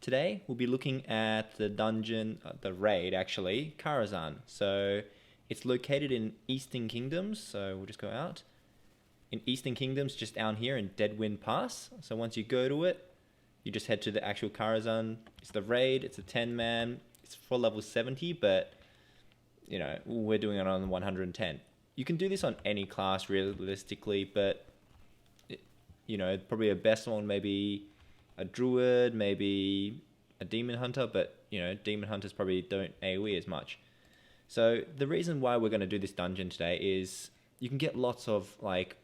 Today we'll be looking at the dungeon, the raid actually, Karazhan. So it's located in Eastern Kingdoms. So we'll just go out in Eastern Kingdoms, just down here in Deadwind Pass. So once you go to it, you just head to the actual Karazhan. It's the raid. It's a 10-man. It's for level 70, but you know we're doing it on 110. You can do this on any class realistically, but you know probably a best one maybe a druid, maybe a demon hunter, but you know demon hunters probably don't AoE as much. So the reason why we're going to do this dungeon today is you can get lots of like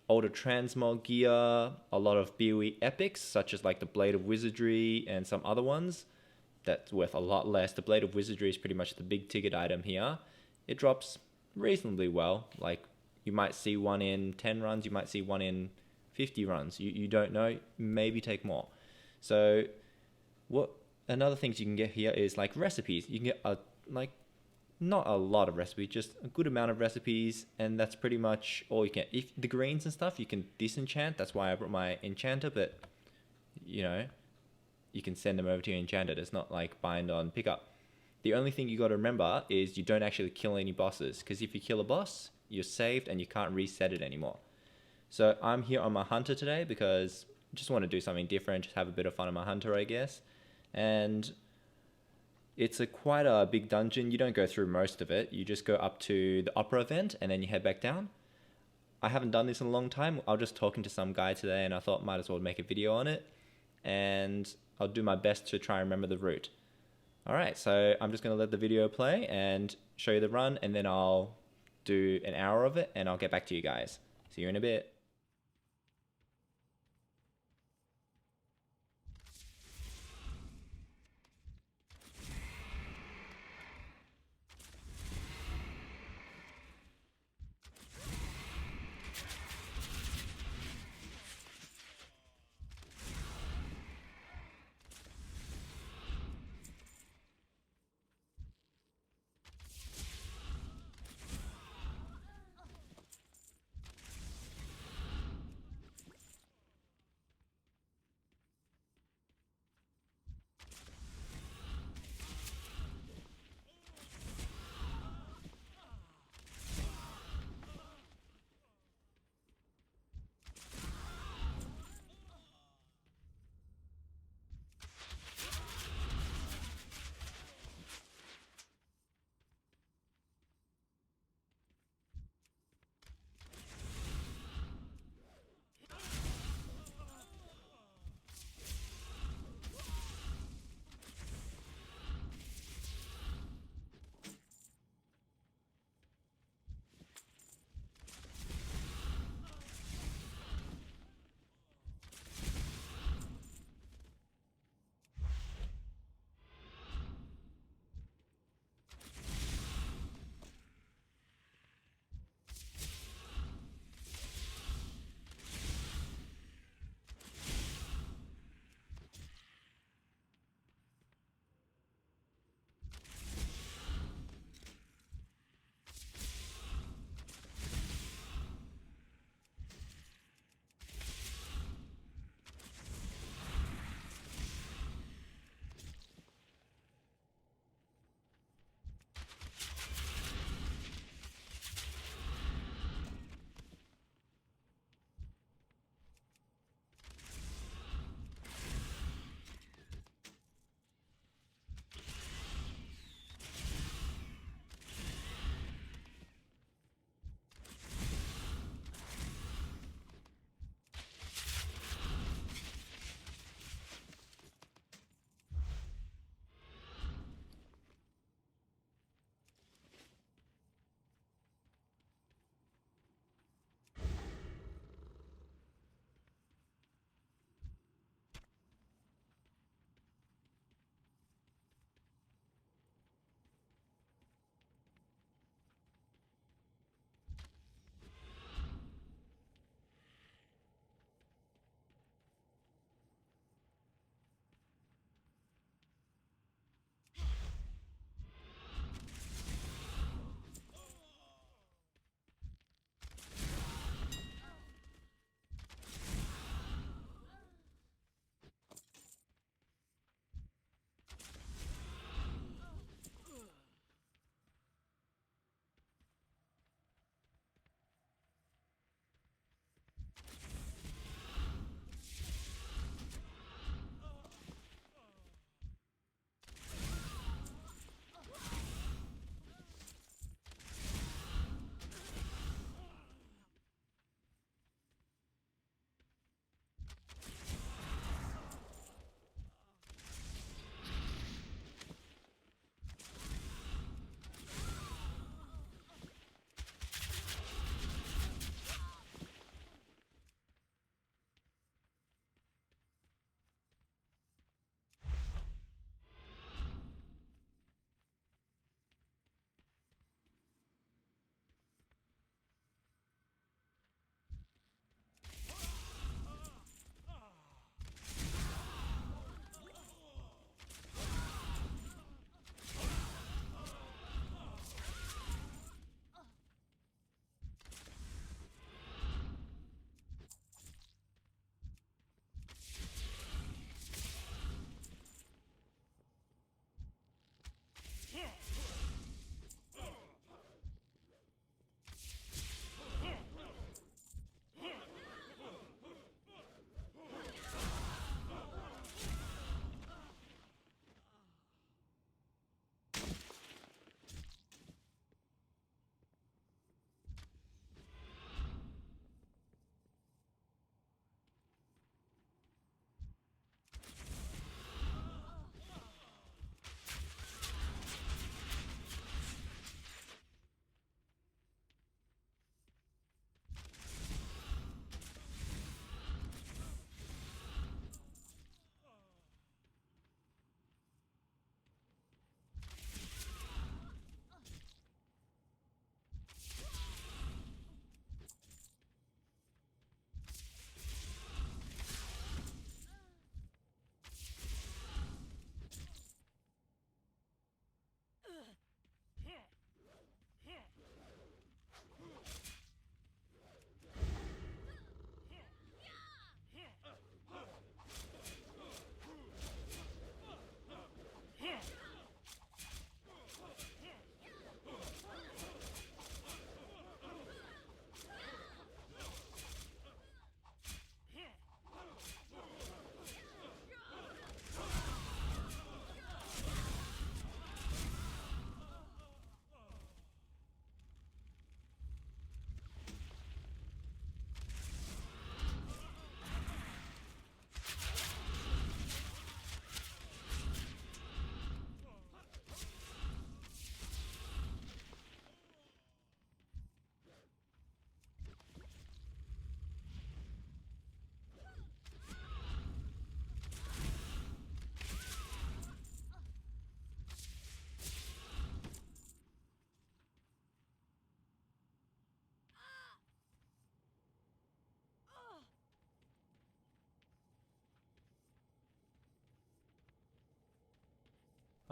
older transmog gear, a lot of BoE epics such as like the Blade of Wizardry and some other ones that's worth a lot less. The Blade of Wizardry is pretty much the big ticket item here. It drops reasonably well. Like you might see one in 10 runs, you might see one in 50 runs. You don't know, maybe take more. So what another things you can get here is like recipes. You can get like not a lot of recipes, just a good amount of recipes, and that's pretty much all you can. If the greens and stuff you can disenchant, that's why I brought my enchanter, but you know, you can send them over to your enchanter. It's not like bind on pickup. The only thing you got to remember is you don't actually kill any bosses, because if you kill a boss, you're saved and you can't reset it anymore. So I'm here on my hunter today because I just want to do something different, just have a bit of fun on my hunter, I guess. And it's quite a big dungeon. You don't go through most of it. You just go up to the opera event and then you head back down. I haven't done this in a long time. I was just talking to some guy today and I thought might as well make a video on it. And I'll do my best to try and remember the route. Alright, so I'm just going to let the video play and show you the run, and then I'll do an hour of it and I'll get back to you guys. See you in a bit.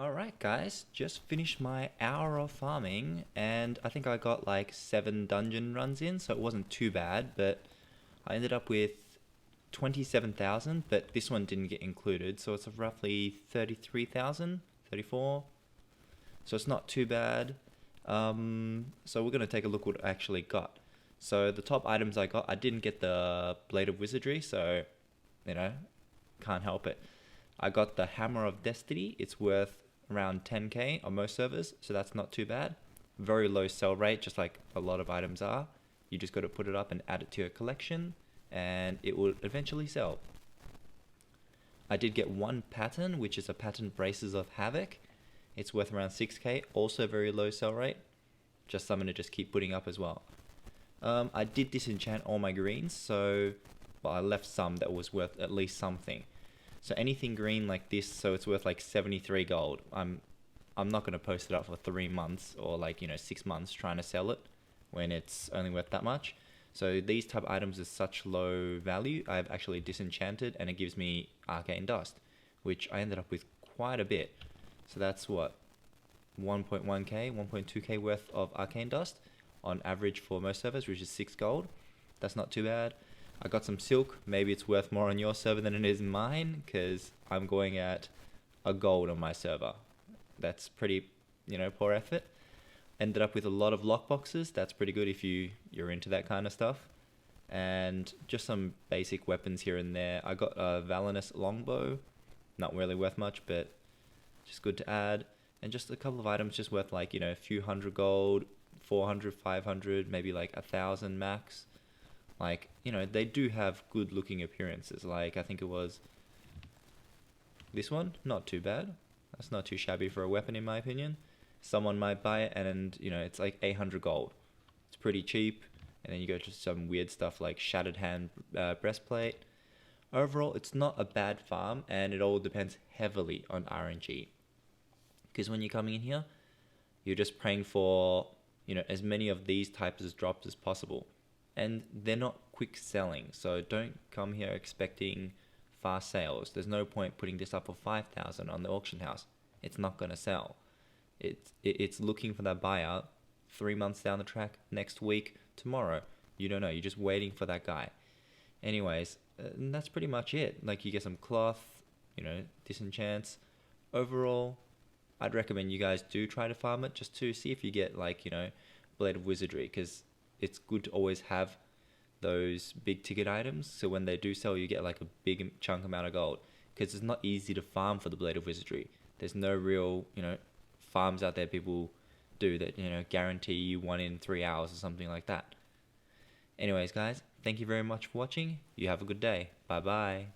Alright, guys, just finished my hour of farming, and I think I got like 7 dungeon runs in, so it wasn't too bad, but I ended up with 27,000, but this one didn't get included, so it's roughly 33,000, 34. So it's not too bad. So we're going to take a look what I actually got. So the top items I got, I didn't get the Blade of Wizardry, so, you know, can't help it. I got the Hammer of Destiny. It's worth around 10k on most servers, so that's not too bad. Very low sell rate, just like a lot of items are. You just got to put it up and add it to your collection, and it will eventually sell. I did get one pattern, which is a pattern Braces of Havoc. It's worth around 6k, also very low sell rate. Just something to just keep putting up as well. I did disenchant all my greens, so well, I left some that was worth at least something. So anything green like this, so it's worth like 73 gold. I'm not going to post it up for 3 months or like, 6 months trying to sell it when it's only worth that much. So these type of items is such low value, I've actually disenchanted, and it gives me Arcane Dust, which I ended up with quite a bit. So that's what, 1.1k, 1.2k worth of Arcane Dust on average for most servers, which is 6 gold. That's not too bad. I got some silk. Maybe it's worth more on your server than it is in mine, because I'm going at a gold on my server. That's pretty, poor effort. Ended up with a lot of lockboxes. That's pretty good if you're into that kind of stuff. And just some basic weapons here and there. I got a Valinus longbow. Not really worth much, but just good to add. And just a couple of items just worth like, a few hundred gold, 400, 500, maybe like 1,000 max. Like, they do have good looking appearances. Like, I think it was this one, not too bad. That's not too shabby for a weapon in my opinion. Someone might buy it and, it's like 800 gold. It's pretty cheap. And then you go to some weird stuff like Shattered Hand breastplate. Overall, it's not a bad farm, and it all depends heavily on RNG. Because when you're coming in here, you're just praying for, as many of these types of drops as possible. And they're not quick selling, so don't come here expecting fast sales. There's no point putting this up for 5,000 on the auction house. It's not going to sell. It's looking for that buyout 3 months down the track, next week, tomorrow. You don't know. You're just waiting for that guy. Anyways, and that's pretty much it. Like, you get some cloth, disenchants. Overall, I'd recommend you guys do try to farm it just to see if you get like, Blade of Wizardry, because it's good to always have those big ticket items, so when they do sell, you get like a big chunk amount of gold, because it's not easy to farm for the Blade of Wizardry. There's no real, farms out there people do that, guarantee you 1 in 3 hours or something like that. Anyways, guys, thank you very much for watching. You have a good day. Bye bye.